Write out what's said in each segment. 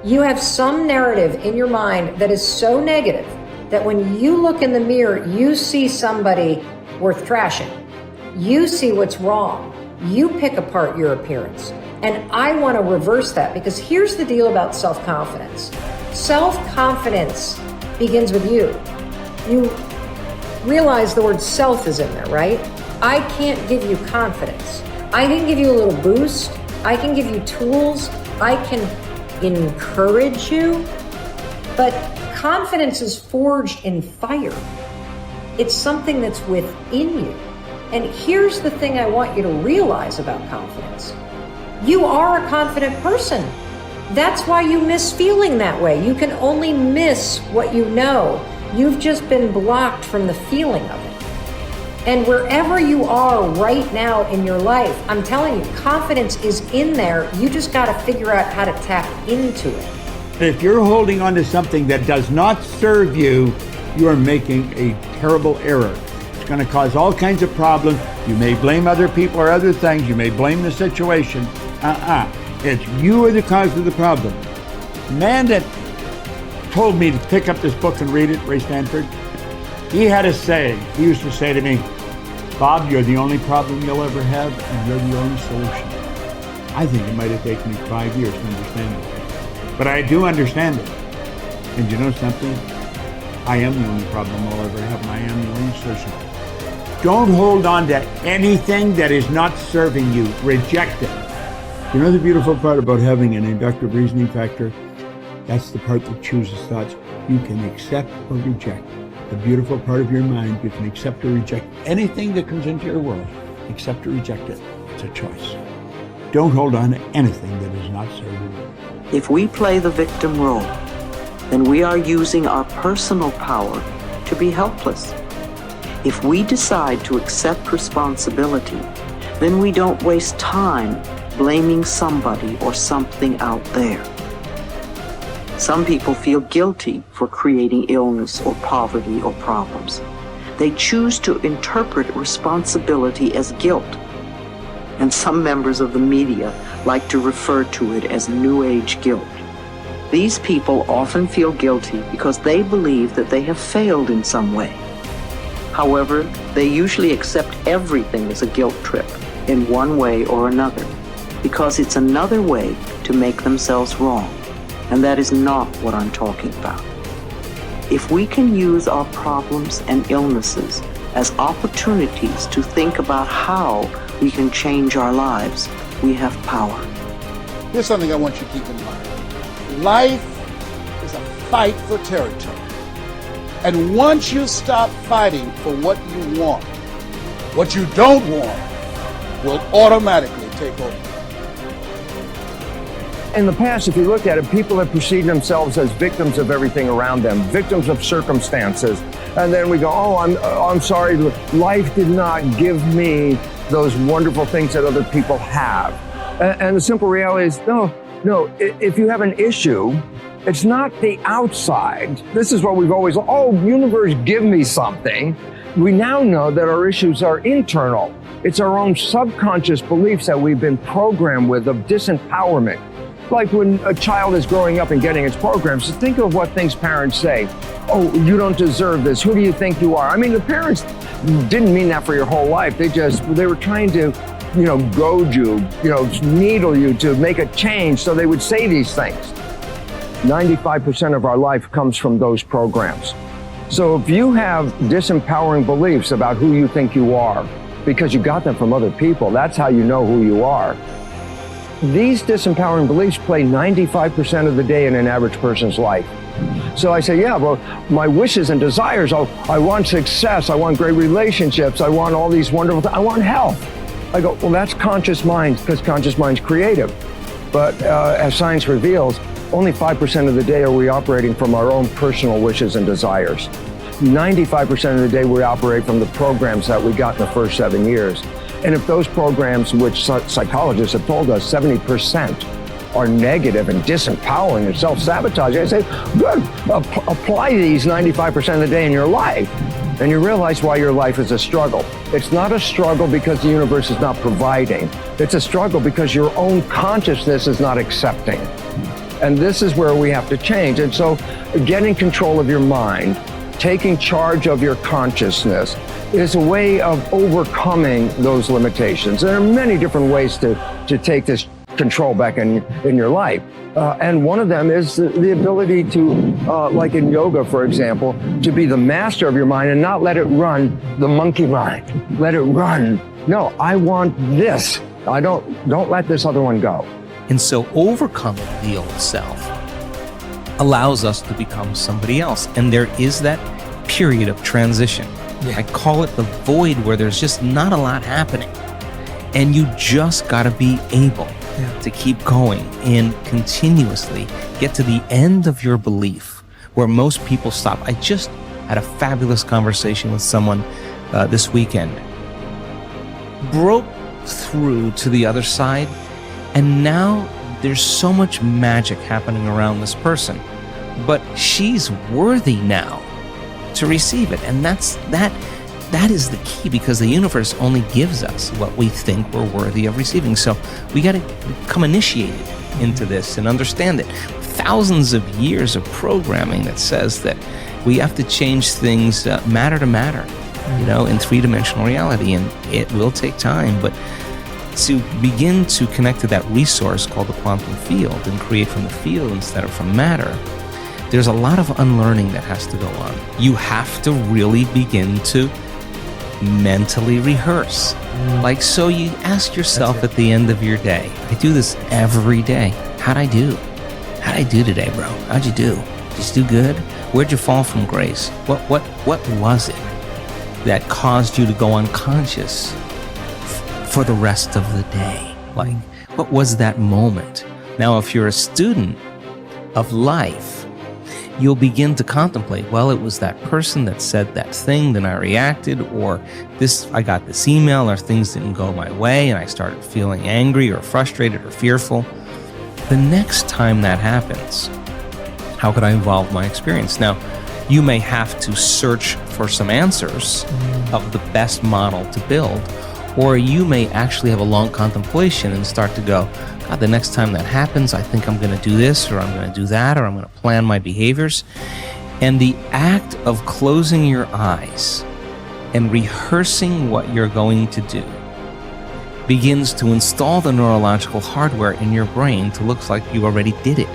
You have some narrative in your mind that is so negative that when you look in the mirror, you see somebody worth trashing. You see what's wrong. You pick apart your appearance. And I want to reverse that, because here's the deal about self-confidence. Self-confidence begins with you. You realize the word self is in there, right? I can't give you confidence. I can give you a little boost. I can give you tools. I can encourage you. But confidence is forged in fire. It's something that's within you. And here's the thing I want you to realize about confidence. You are a confident person. That's why you miss feeling that way. You can only miss what you know. You've just been blocked from the feeling of it. And wherever you are right now in your life, I'm telling you, confidence is in there. You just got to figure out how to tap into it. If you're holding on to something that does not serve you, you are making a terrible error. It's going to cause all kinds of problems. You may blame other people or other things. You may blame the situation. It's you are the cause of the problem. The man that told me to pick up this book and read it, Ray Stanford, he had a saying. He used to say to me, Bob, you're the only problem you'll ever have, and you're the only solution. I think it might have taken me 5 years to understand it. But I do understand it. And you know something? I am the only problem I'll ever have, and I am the only solution. Don't hold on to anything that is not serving you. Reject it. You know the beautiful part about having an inductive reasoning factor? That's the part that chooses thoughts. You can accept or reject. The beautiful part of your mind, you can accept or reject anything that comes into your world. Accept or reject it. It's a choice. Don't hold on to anything that is not serving you. If we play the victim role, then we are using our personal power to be helpless. If we decide to accept responsibility, then we don't waste time blaming somebody or something out there. Some people feel guilty for creating illness or poverty or problems. They choose to interpret responsibility as guilt. And some members of the media like to refer to it as New Age guilt. These people often feel guilty because they believe that they have failed in some way. However, they usually accept everything as a guilt trip in one way or another, because it's another way to make themselves wrong. And that is not what I'm talking about. If we can use our problems and illnesses as opportunities to think about how we can change our lives, we have power. Here's something I want you to keep in mind. Life is a fight for territory. And once you stop fighting for what you want, what you don't want will automatically take over. In the past, if you look at it, people have perceived themselves as victims of everything around them, victims of circumstances. And then we go, I'm sorry, life did not give me those wonderful things that other people have. And the simple reality is, no, if you have an issue, it's not the outside. This is what we've always, universe, give me something. We now know that our issues are internal. It's our own subconscious beliefs that we've been programmed with of disempowerment. Like when a child is growing up and getting its programs, so think of what things parents say. Oh, you don't deserve this. Who do you think you are? I mean, the parents didn't mean that for your whole life. They were trying to, goad you, needle you to make a change. So they would say these things. 95% of our life comes from those programs. So if you have disempowering beliefs about who you think you are, because you got them from other people, that's how you know who you are. These disempowering beliefs play 95% of the day in an average person's life. So I say, my wishes and desires, I want success, I want great relationships, I want all these wonderful things, I want health. I go, that's conscious mind, because conscious mind's creative. But as science reveals, only 5% of the day are we operating from our own personal wishes and desires. 95% of the day we operate from the programs that we got in the first 7 years. And if those programs, which psychologists have told us 70% are negative and disempowering and self-sabotaging, I say, good, apply these 95% of the day in your life. And you realize why your life is a struggle. It's not a struggle because the universe is not providing. It's a struggle because your own consciousness is not accepting. And this is where we have to change. And so getting control of your mind, taking charge of your consciousness is a way of overcoming those limitations. There are many different ways to take this control back in your life. And one of them is the ability to, like in yoga, for example, to be the master of your mind and not let it run the monkey mind. Let it run. No, I want this. Don't let this other one go. And so overcoming the old self allows us to become somebody else. And there is that period of transition. Yeah. I call it the void, where there's just not a lot happening. And you just got to be able to keep going and continuously get to the end of your belief, where most people stop. I just had a fabulous conversation with someone this weekend. Broke through to the other side, and now there's so much magic happening around this person, but she's worthy now to receive it. And that is the key, because the universe only gives us what we think we're worthy of receiving. So we got to become initiated into this and understand it. Thousands of years of programming that says that we have to change things matter to matter, in three-dimensional reality, and it will take time. But to begin to connect to that resource called the quantum field and create from the field instead of from matter, there's a lot of unlearning that has to go on. You have to really begin to mentally rehearse. So you ask yourself at the end of your day, I do this every day. How'd I do? How'd I do today, bro? How'd you do? Did you do good? Where'd you fall from grace? What was it that caused you to go unconscious for the rest of the day? What was that moment? Now, if you're a student of life, you'll begin to contemplate, well, it was that person that said that thing, then I reacted, or I got this email, or things didn't go my way, and I started feeling angry or frustrated or fearful. The next time that happens, how could I evolve my experience? Now, you may have to search for some answers of the best model to build, or you may actually have a long contemplation and start to go, God, the next time that happens, I think I'm going to do this, or I'm going to do that, or I'm going to plan my behaviors. And the act of closing your eyes and rehearsing what you're going to do begins to install the neurological hardware in your brain to look like you already did it.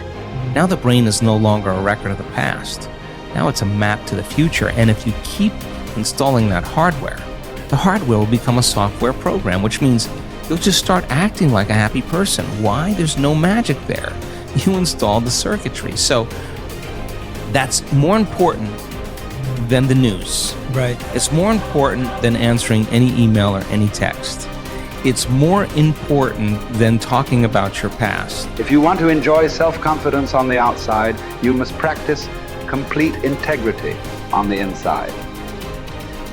Now the brain is no longer a record of the past. Now it's a map to the future. And if you keep installing that hardware, the hardware will become a software program, which means you'll just start acting like a happy person. Why? There's no magic there. You installed the circuitry. So that's more important than the news. Right. It's more important than answering any email or any text. It's more important than talking about your past. If you want to enjoy self-confidence on the outside, you must practice complete integrity on the inside.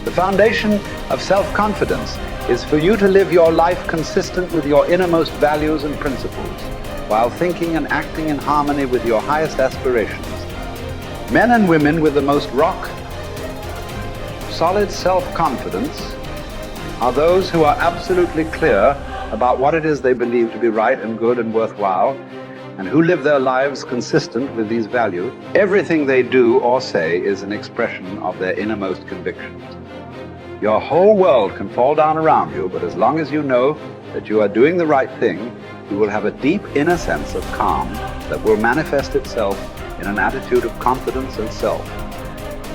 The foundation of self-confidence is for you to live your life consistent with your innermost values and principles, while thinking and acting in harmony with your highest aspirations. Men and women with the most solid self-confidence are those who are absolutely clear about what it is they believe to be right and good and worthwhile, and who live their lives consistent with these values. Everything they do or say is an expression of their innermost convictions. Your whole world can fall down around you, but as long as you know that you are doing the right thing, you will have a deep inner sense of calm that will manifest itself in an attitude of confidence and self.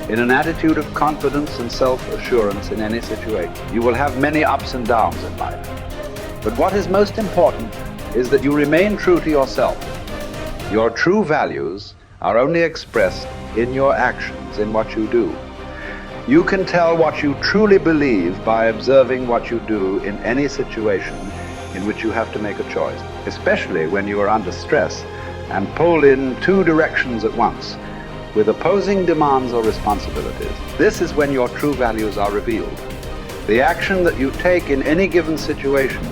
In an attitude of confidence and self-assurance in any situation. You will have many ups and downs in life. But what is most important is that you remain true to yourself. Your true values are only expressed in your actions, in what you do. You can tell what you truly believe by observing what you do in any situation in which you have to make a choice, especially when you are under stress and pulled in two directions at once, with opposing demands or responsibilities. This is when your true values are revealed. The action that you take in any given situation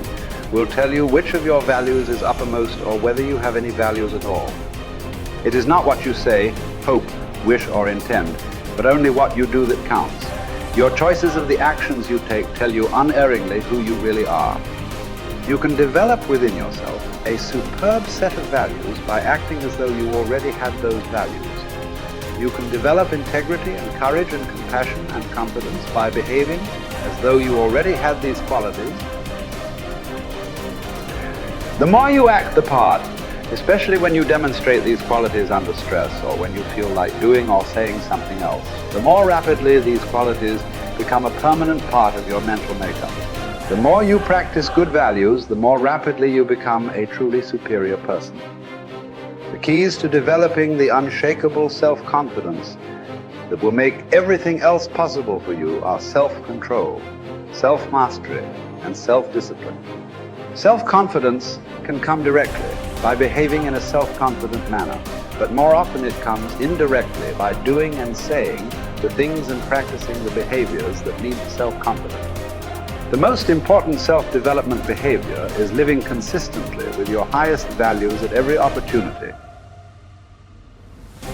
will tell you which of your values is uppermost or whether you have any values at all. It is not what you say, hope, wish, or intend, but only what you do that counts. Your choices of the actions you take tell you unerringly who you really are. You can develop within yourself a superb set of values by acting as though you already had those values. You can develop integrity and courage and compassion and confidence by behaving as though you already had these qualities. The more you act the part, especially when you demonstrate these qualities under stress or when you feel like doing or saying something else, the more rapidly these qualities become a permanent part of your mental makeup. The more you practice good values, the more rapidly you become a truly superior person. The keys to developing the unshakable self-confidence that will make everything else possible for you are self-control, self-mastery, and self-discipline. Self-confidence can come directly by behaving in a self-confident manner, but more often it comes indirectly by doing and saying the things and practicing the behaviors that lead to self-confidence. The most important self-development behavior is living consistently with your highest values at every opportunity